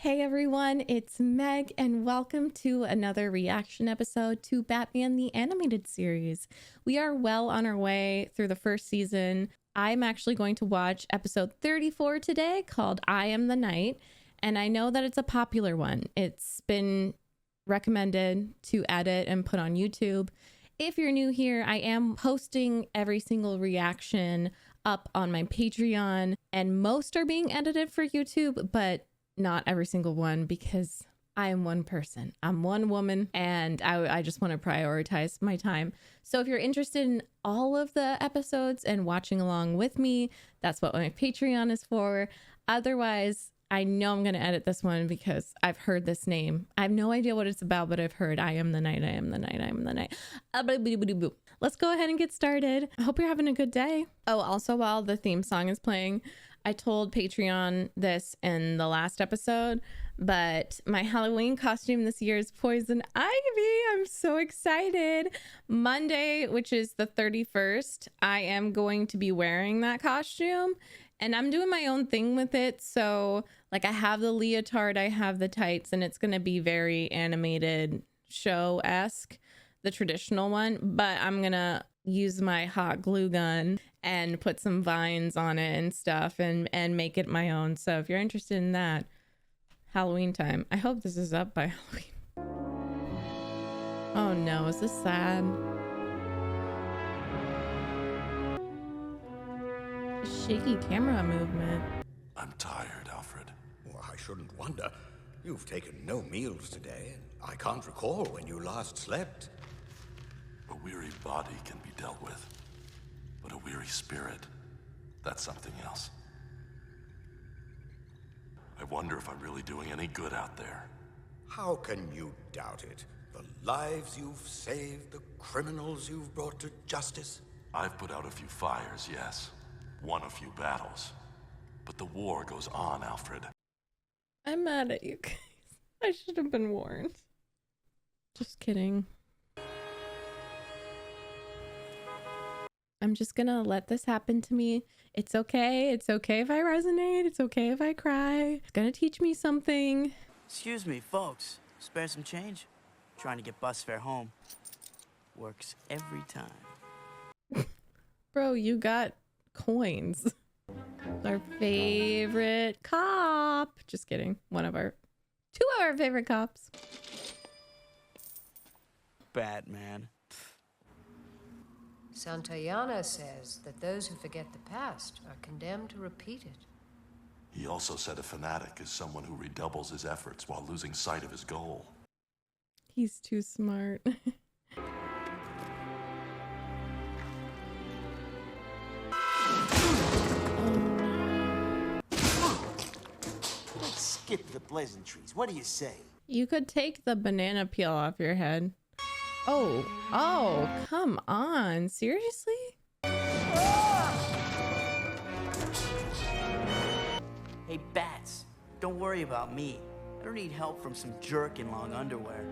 Hey everyone, it's Meg and welcome to another reaction episode to Batman the Animated Series. We are well on our way through the first season. I'm actually going to watch episode 34 today called I Am the Night, and I know that it's a popular one. It's been recommended to edit and put on YouTube. If you're new here, I am posting every single reaction up on my Patreon, and most are being edited for YouTube, but not every single one because I am one person. I'm one woman and I just want to prioritize my time. So if you're interested in all of the episodes and watching along with me, that's what my Patreon is for. Otherwise, I know I'm going to edit this one because I've heard this name. I have no idea what it's about, but I've heard I am the night, I am the night, I am the night. Let's go ahead and get started. I hope you're having a good day. Oh, also while the theme song is playing, I told Patreon this in the last episode, but my Halloween costume this year is Poison Ivy. I'm so excited. Monday, which is the 31st, I am going to be wearing that costume and I'm doing my own thing with it. So like I have the leotard, I have the tights, and it's going to be very animated show-esque, the traditional one, but I'm going to use my hot glue gun and put some vines on it and stuff and make it my own. So if you're interested in that, Halloween time. I hope this is up by Halloween. Oh no, is this sad? Shaky camera movement. I'm tired, Alfred. Well, I shouldn't wonder. You've taken no meals today. I can't recall when you last slept. A weary body can be dealt with, but a weary spirit, that's something else. I wonder if I'm really doing any good out there. How can you doubt it? The lives you've saved, the criminals you've brought to justice. I've put out a few fires, yes. Won a few battles. But the war goes on, Alfred. I'm mad at you guys. I should have been warned. Just kidding. I'm just gonna let this happen to me. It's okay. It's okay if I resonate. It's okay if I cry. It's gonna teach me something. Excuse me, folks. Spare some change? Trying to get bus fare home. Works every time. Bro, you got coins. Our favorite cop. Just kidding. Two of our favorite cops. Batman. Santayana says that those who forget the past are condemned to repeat it. He also said a fanatic is someone who redoubles his efforts while losing sight of his goal. He's too smart. Let's skip the pleasantries. What do you say? You could take the banana peel off your head. Oh, come on. Seriously? Hey, Bats. Don't worry about me. I don't need help from some jerk in long underwear.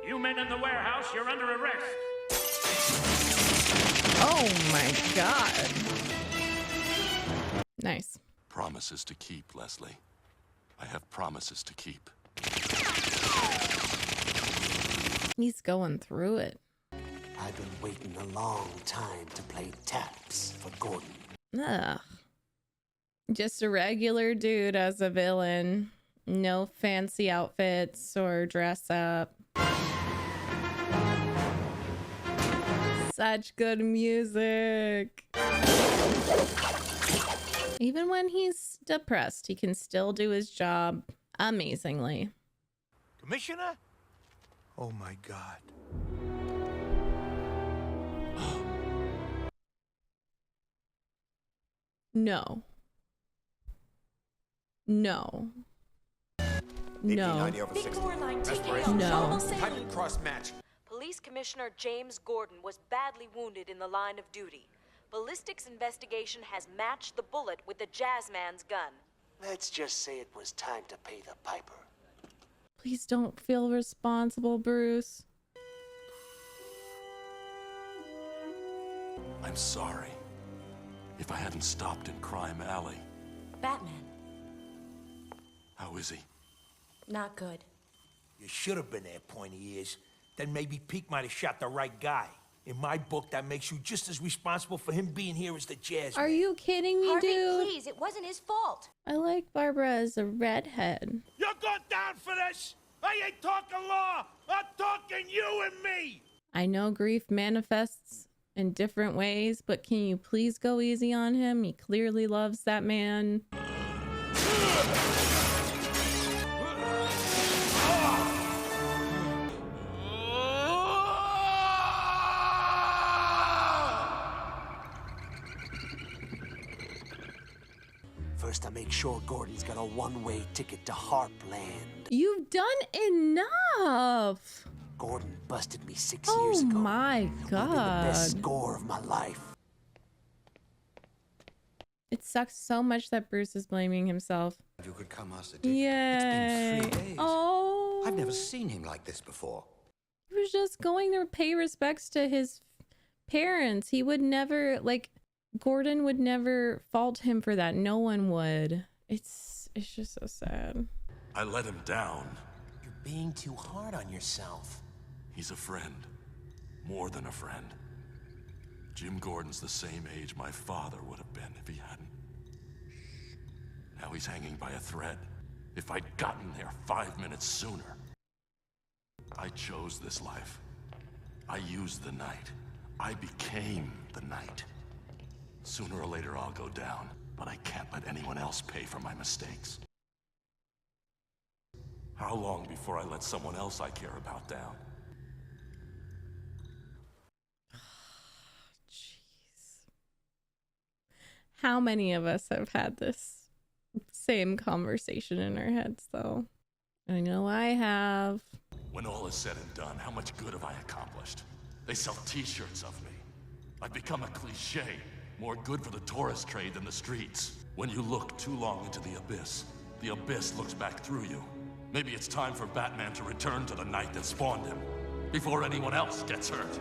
You men in the warehouse, you're under arrest. Oh my god. Nice. Promises to keep, Leslie. I have promises to keep. He's going through it. I've been waiting a long time to play taps for Gordon. Ugh. Just a regular dude as a villain. No fancy outfits or dress up. Such good music. Even when he's depressed, he can still do his job amazingly. Commissioner? Oh my God. No. No. No. No. Cross match. Police Commissioner James Gordon was badly wounded in the line of duty. Ballistics investigation has matched the bullet with the Jazzman's gun. Let's just say it was time to pay the piper. Please don't feel responsible, Bruce. I'm sorry. If I hadn't stopped in Crime Alley, How is he? Not good. You should have been there, pointy ears. Then maybe Pete might have shot the right guy. In my book, that makes you just as responsible for him being here as the jazz Are man. you kidding me, Harvey, dude? please, it wasn't his fault. I like Barbara as a redhead. You're going down for this? I ain't talking law. I'm talking you and me. I know grief manifests in different ways, but can you please go easy on him? He clearly loves that man. First, I make sure Gordon's got a one-way ticket to Harpland. You've done enough. Gordon busted me 6 years ago. Oh my It would've been the best god. score of my life. It sucks so much that Bruce is blaming himself. You could come, Master Dick. Yay. It's been 3 days. Oh. I've never seen him like this before. He was just going to pay respects to his parents. He would never, like, Gordon would never fault him for that. No one would. It's just so sad. I let him down. You're being too hard on yourself. He's a friend. More than a friend. Jim Gordon's the same age my father would have been if he hadn't. Now he's hanging by a thread. If I'd gotten there 5 minutes sooner. I chose this life. I used the night. I became the night. Sooner or later I'll go down, but I can't let anyone else pay for my mistakes. How long before I let someone else I care about down? Jeez. How many of us have had this same conversation in our heads, though? I know I have. When all is said and done, how much good have I accomplished? They sell t-shirts of me. I've become a cliche. More good for the tourist trade than the streets. When you look too long into the abyss looks back through you. Maybe it's time for Batman to return to the night that spawned him, before anyone else gets hurt.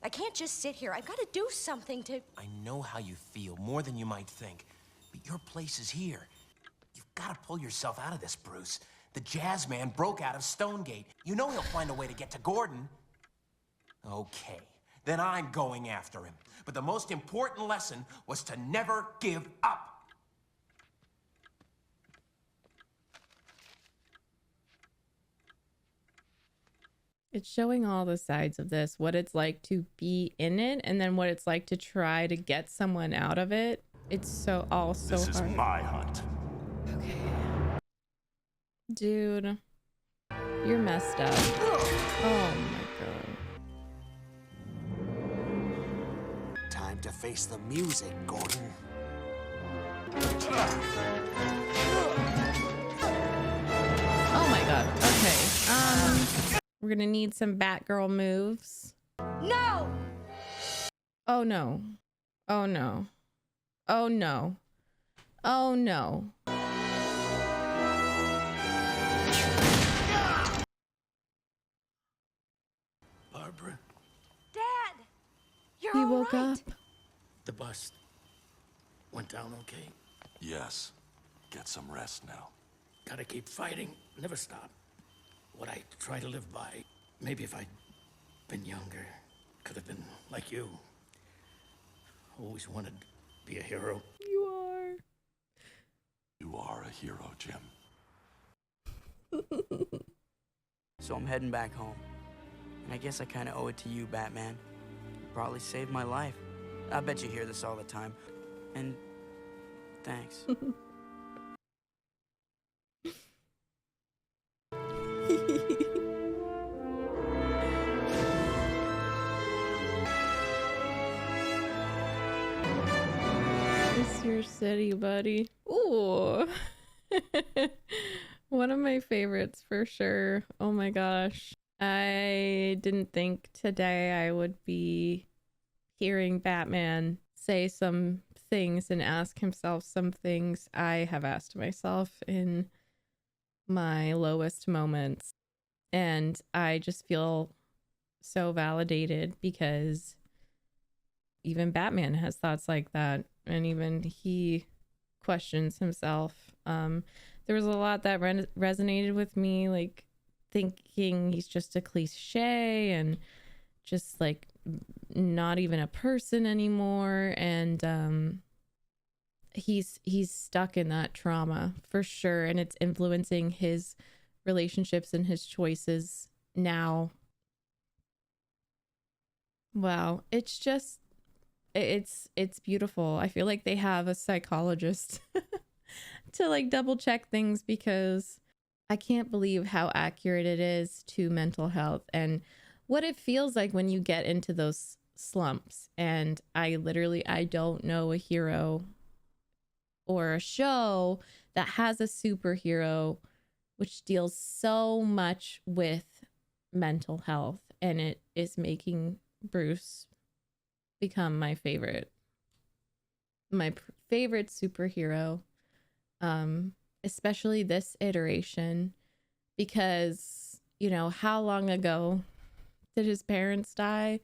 I can't just sit here. I've got to do something to... I know how you feel, more than you might think. But your place is here. You've got to pull yourself out of this, Bruce. The jazz man broke out of Stonegate. You know he'll find a way to get to Gordon. Okay, then I'm going after him. But the most important lesson was to never give up. It's showing all the sides of this, what it's like to be in it, and then what it's like to try to get someone out of it. It's so all so This is hard. my hunt. Okay. Dude, you're messed up. Oh my god. Time to face the music, Gordon. Oh my god. Okay. We're gonna need some Batgirl moves. No! Oh no. Oh no. Oh no. Oh no. Barbara, Dad! You're He all woke right. up. the bus went down okay? Yes. Get some rest now. Gotta keep fighting, never stop. What I try to live by. Maybe if I'd been younger, could have been like you. Always wanted to be a hero. You are. You are a hero, Jim. So I'm heading back home. And I guess I kind of owe it to you, Batman. You probably saved my life. I bet you hear this all the time. And thanks. It's your city, buddy. Ooh. One of my favorites for sure. Oh my gosh. I didn't think today I would be hearing Batman say some things and ask himself some things I have asked myself in my lowest moments. And I just feel so validated because even Batman has thoughts like that, and even he questions himself. There was a lot that resonated with me, like thinking he's just a cliche and just like not even a person anymore, and he's stuck in that trauma for sure, and it's influencing his relationships and his choices now. Wow, it's just it's beautiful. I feel like they have a psychologist to like double check things, because I can't believe how accurate it is to mental health and what it feels like when you get into those slumps. And I don't know a hero or a show that has a superhero which deals so much with mental health, and it is making Bruce become my favorite superhero, especially this iteration, because how long ago did his parents die?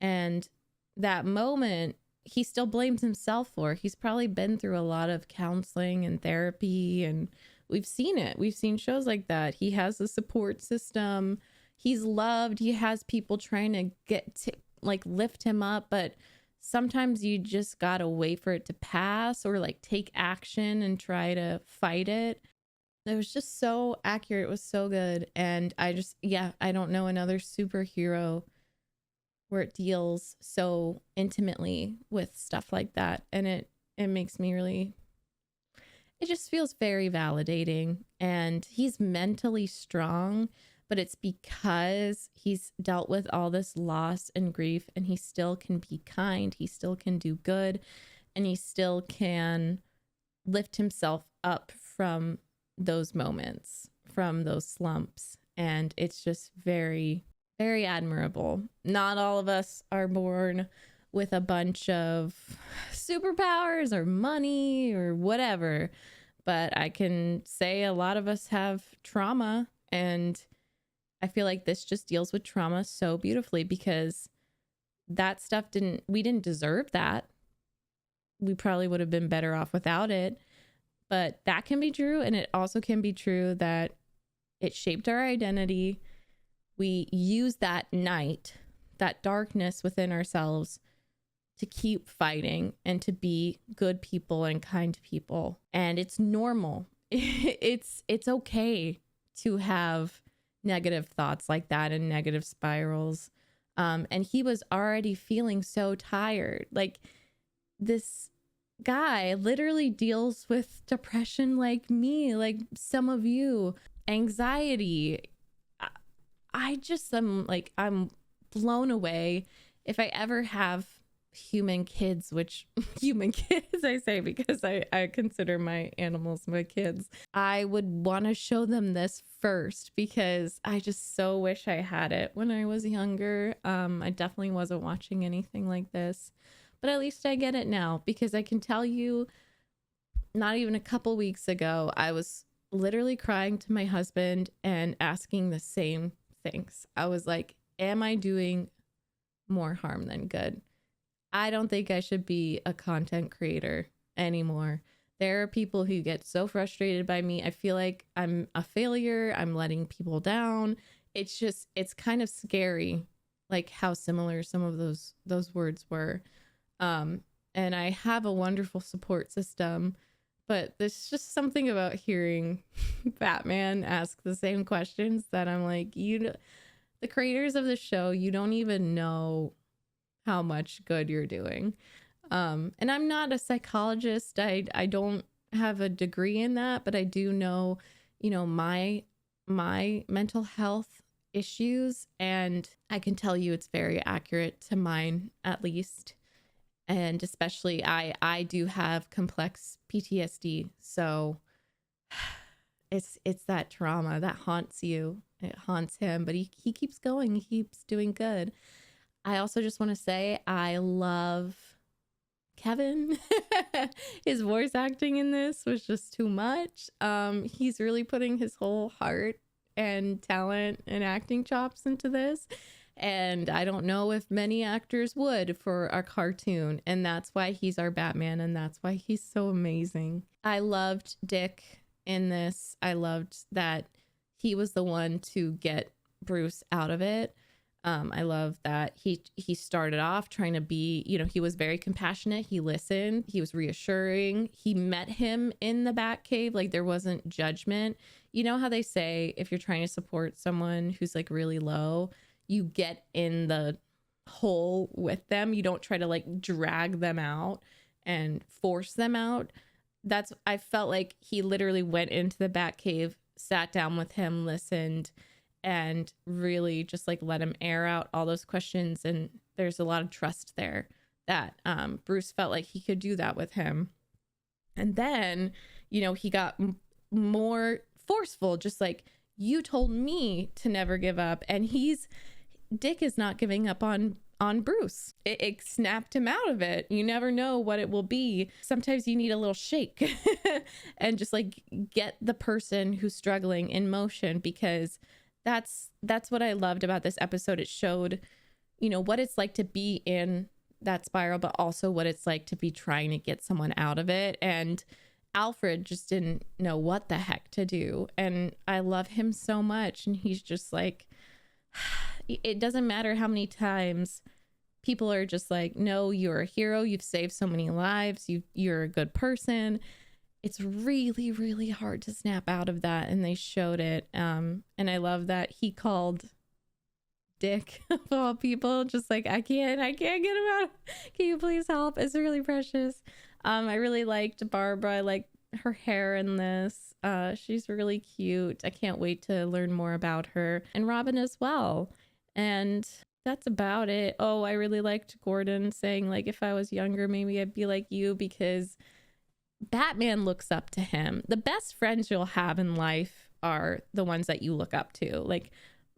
And that moment he still blames himself for. He's probably been through a lot of counseling and therapy, and we've seen shows like that. He has a support system, he's loved, he has people trying to get to like lift him up, but sometimes you just gotta wait for it to pass, or like take action and try to fight it. It was just so accurate. It was so good. And I don't know another superhero where it deals so intimately with stuff like that. And it makes me it just feels very validating. And he's mentally strong, but it's because he's dealt with all this loss and grief, and he still can be kind, he still can do good, and he still can lift himself up from those moments, from those slumps. And it's just very, very admirable. Not all of us are born with a bunch of superpowers or money or whatever, but I can say a lot of us have trauma, and I feel like this just deals with trauma so beautifully, because that stuff we didn't deserve that. We probably would have been better off without it. But that can be true, and it also can be true that it shaped our identity. We use that night, that darkness within ourselves, to keep fighting and to be good people and kind people. And it's normal. It's okay to have negative thoughts like that and negative spirals. And he was already feeling so tired. Like, this guy literally deals with depression like me, like some of you, anxiety. I just am like, I'm blown away. If I ever have human kids, which human kids I say because I consider my animals my kids, I would want to show them this first, because I just so wish I had it when I was younger. I definitely wasn't watching anything like this, but at least I get it now, because I can tell you, not even a couple weeks ago, I was literally crying to my husband and asking the same things. I was like, am I doing more harm than good? I don't think I should be a content creator anymore. There are people who get so frustrated by me. I feel like I'm a failure. I'm letting people down. It's kind of scary, like how similar some of those words were. And I have a wonderful support system, but there's just something about hearing Batman ask the same questions that I'm like, the creators of the show, you don't even know how much good you're doing. And I'm not a psychologist. I don't have a degree in that, but I do know, my mental health issues, and I can tell you it's very accurate to mine, at least. And especially I do have complex PTSD. So it's that trauma that haunts you. It haunts him, but he keeps going. He keeps doing good. I also just want to say I love Kevin. His voice acting in this was just too much. He's really putting his whole heart and talent and acting chops into this. And I don't know if many actors would for our cartoon. And that's why he's our Batman. And that's why he's so amazing. I loved Dick in this. I loved that he was the one to get Bruce out of it. I love that he started off trying to be, you know, he was very compassionate. He listened. He was reassuring. He met him in the Batcave. Like, there wasn't judgment. You know how they say if you're trying to support someone who's like really low, you get in the hole with them. You don't try to like drag them out and force them out. I felt like he literally went into the Batcave, sat down with him, listened, and really just like let him air out all those questions. And there's a lot of trust there that Bruce felt like he could do that with him. And then, you know, he got more forceful, just like, you told me to never give up. And Dick is not giving up on Bruce. It snapped him out of it. You never know what it will be. Sometimes you need a little shake and just like get the person who's struggling in motion, because that's what I loved about this episode. It showed, you know, what it's like to be in that spiral, but also what it's like to be trying to get someone out of it. And Alfred just didn't know what the heck to do. And I love him so much. And he's just like, it doesn't matter how many times people are just like, no, you're a hero. You've saved so many lives. You're a good person. It's really, really hard to snap out of that. And they showed it. And I love that he called Dick of all people, just like, I can't get him out. Can you please help? It's really precious. I really liked Barbara. I like her hair in this. She's really cute. I can't wait to learn more about her, and Robin as well. And that's about it. Oh, I really liked Gordon saying, like, if I was younger, maybe I'd be like you, because Batman looks up to him. The best friends you'll have in life are the ones that you look up to. Like,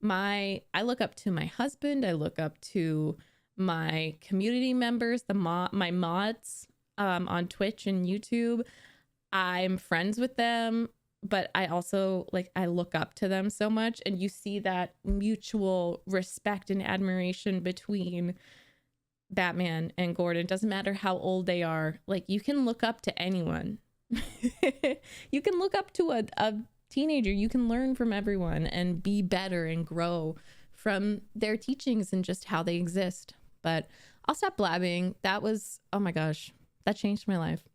I look up to my husband. I look up to my community members, my mods on Twitch and YouTube. I'm friends with them, but I also I look up to them so much. And you see that mutual respect and admiration between Batman and Gordon. Doesn't matter how old they are. Like, you can look up to anyone. You can look up to a teenager. You can learn from everyone and be better and grow from their teachings and just how they exist. But I'll stop blabbing. That was, oh my gosh, that changed my life.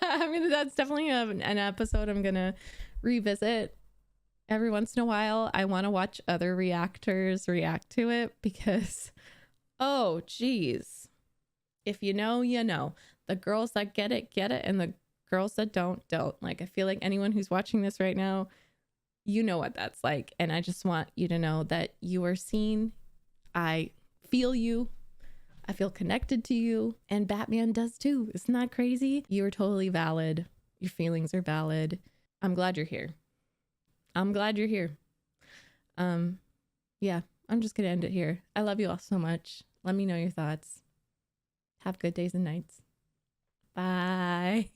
I mean, that's definitely an episode I'm gonna revisit every once in a while. I want to watch other reactors react to it, because oh geez, if you know, you know. The girls that get it, and the girls that don't. Like, I feel like anyone who's watching this right now, you know what that's like. And I just want you to know that you are seen. I feel you. I feel connected to you. And Batman does too. Isn't that crazy? You're totally valid. Your feelings are valid. I'm glad you're here. Yeah, I'm just gonna end it here. I love you all so much. Let me know your thoughts. Have good days and nights. Bye.